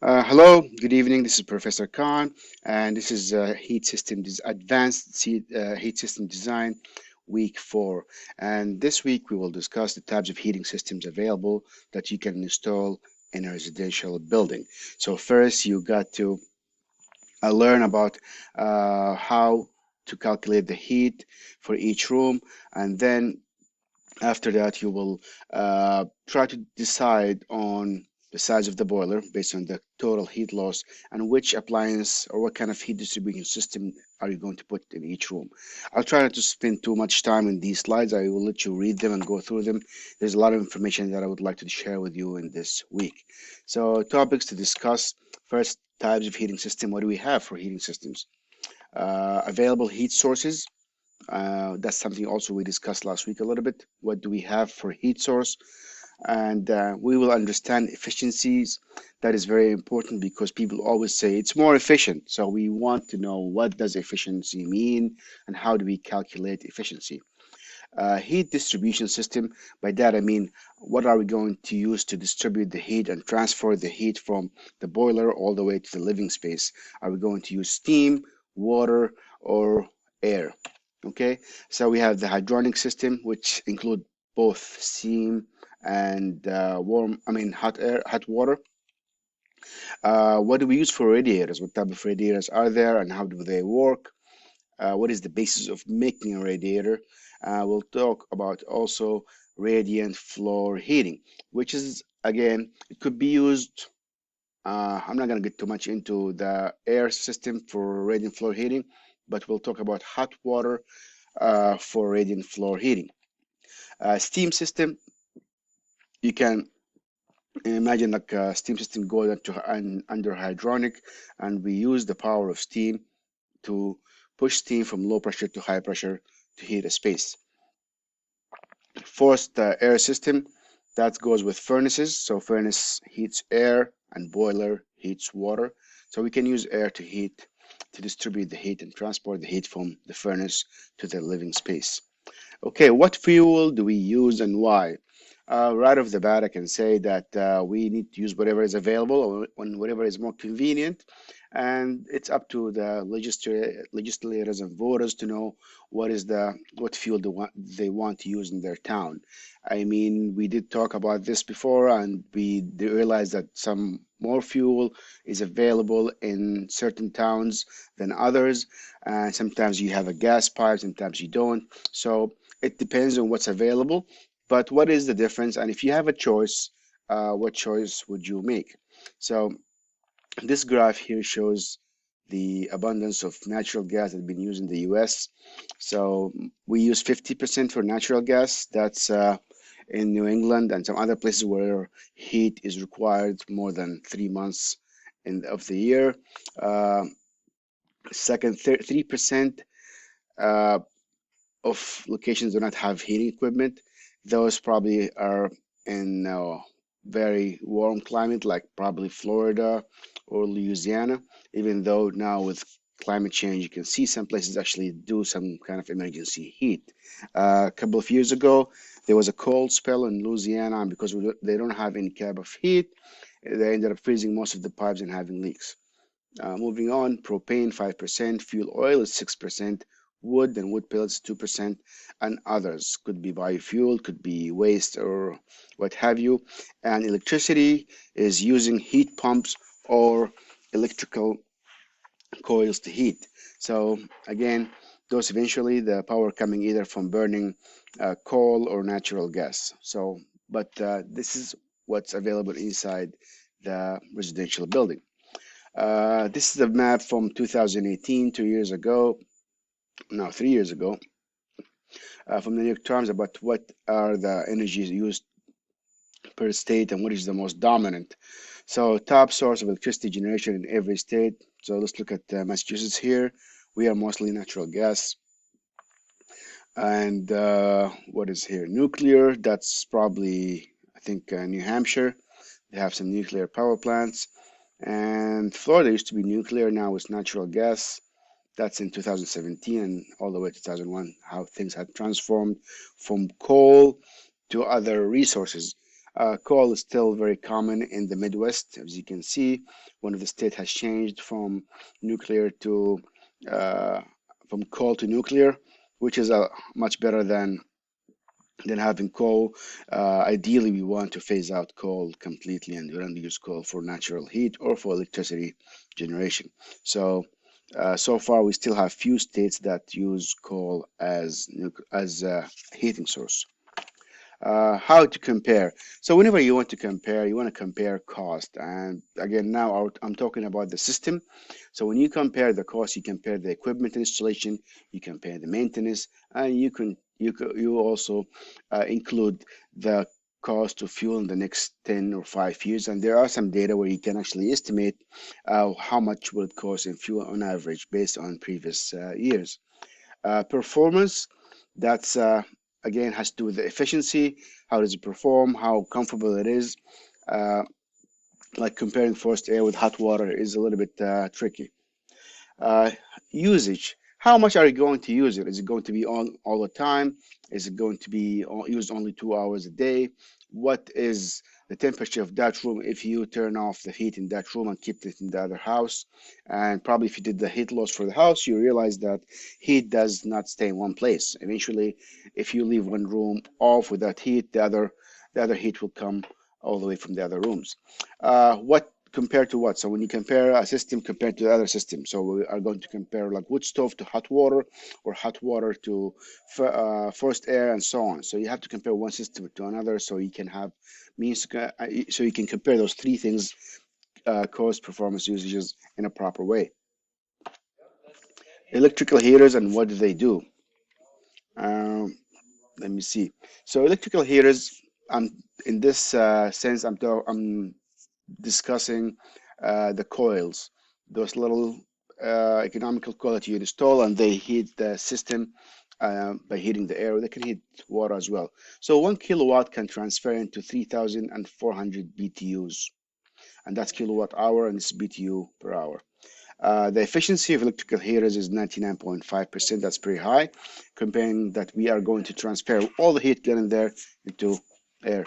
Hello, good evening. This is Professor Khan, and this is Heat System Design Week 4. And this week we will discuss the types of heating systems available that you can install in a residential building. So first, you got to learn about how to calculate the heat for each room, and then after that, you will try to decide on the size of the boiler based on the total heat loss and which appliance or what kind of heat distribution system are you going to put in each room. I'll try not to spend too much time in these slides. I will let you read them and go through them. There's a lot of information that I would like to share with you in this week. So, topics to discuss. First, types of heating system. What do we have for heating systems? Available heat sources. That's something also we discussed last week a little bit. What do we have for heat source? And we will understand efficiencies. That is very important because people always say it's more efficient. So we want to know what does efficiency mean and how do we calculate efficiency. Heat distribution system, by that I mean what are we going to use to distribute the heat and transfer the heat from the boiler all the way to the living space? Are we going to use steam, water, or air? Okay, so we have the hydronic system, which include both steam and hot air, hot water. What do we use for radiators? What type of radiators are there, and how do they work? What is the basis of making a radiator? We'll talk about also radiant floor heating, which is again, it could be used. I'm not going to get too much into the air system for radiant floor heating, but we'll talk about hot water for radiant floor heating. Steam system, you can imagine like a steam system going under hydronic, and we use the power of steam to push steam from low pressure to high pressure to heat a space. Forced air system, that goes with furnaces. So furnace heats air and boiler heats water. So we can use air to heat, to distribute the heat and transport the heat from the furnace to the living space. Okay, what fuel do we use and why? Right off the bat, I can say that we need to use whatever is available or whatever is more convenient. And it's up to the legislators and voters to know what fuel they want to use in their town. I mean, we did talk about this before, and we realized that some more fuel is available in certain towns than others. And sometimes you have a gas pipe, sometimes you don't. So it depends on what's available, but what is the difference? And if you have a choice, what choice would you make? So this graph here shows the abundance of natural gas that's been used in the US. So we use 50% for natural gas. That's in New England and some other places where heat is required more than 3 months of the year. Uh, Second, 3% uh, of locations do not have heating equipment. Those probably are in very warm climate, like probably Florida or Louisiana, even though now with climate change, you can see some places actually do some kind of emergency heat. A couple of years ago, there was a cold spell in Louisiana, and because they don't have any type of heat, they ended up freezing most of the pipes and having leaks. Moving on, propane 5%, fuel oil is 6%, wood and wood pellets 2%, and others. Could be biofuel, could be waste or what have you. And electricity is using heat pumps or electrical coils to heat. So again, those eventually the power coming either from burning coal or natural gas. So, but this is what's available inside the residential building. This is a map from 2018, 2 years ago, no, 3 years ago, from the New York Times about what are the energies used per state and what is the most dominant. So, top source of electricity generation in every state. So, let's look at Massachusetts here. We are mostly natural gas. And what is here? Nuclear, that's probably, I think, New Hampshire. They have some nuclear power plants. And Florida used to be nuclear, now it's natural gas. That's in 2017 and all the way to 2001, how things had transformed from coal to other resources. Coal is still very common in the Midwest. As you can see, one of the states has changed from nuclear to uh, from coal to nuclear, which is much better than having coal. Ideally, we want to phase out coal completely and we only use coal for natural heat or for electricity generation. So far, we still have few states that use coal as a heating source. How to compare. So whenever you want to compare, you want to compare cost. And again, now I'm talking about the system. So when you compare the cost, you compare the equipment installation, you compare the maintenance, and you also include the cost of fuel in the next 10 or 5 years. And there are some data where you can actually estimate how much will it cost in fuel on average based on previous years. Performance, that's again has to do with the efficiency, how does it perform, how comfortable it is. Uh, like comparing forced air with hot water is a little bit tricky. Uh, Usage. How much are you going to use it? Is it going to be on all the time? Is it going to be used only 2 hours a day? What is the temperature of that room if you turn off the heat in that room and keep it in the other house? And probably if you did the heat loss for the house, you realize that heat does not stay in one place. Eventually, if you leave one room off without heat, the other heat will come all the way from the other rooms. What compared to what? So when you compare a system compared to the other system, so we are going to compare like wood stove to hot water or hot water to forced air and so on. So you have to compare one system to another so you can have means so you can compare those three things, cost, performance, usages in a proper way. Electrical heaters and what do they do? Um, Let me see. So electrical heaters, in this sense, I'm discussing the coils, those little economical coil that you install, and they heat the system by heating the air. They can heat water as well. So 1 kilowatt can transfer into 3,400 BTUs, and that's kilowatt hour, and it's BTU per hour. The efficiency of electrical heaters is 99.5%. That's pretty high, comparing that we are going to transfer all the heat getting there into air.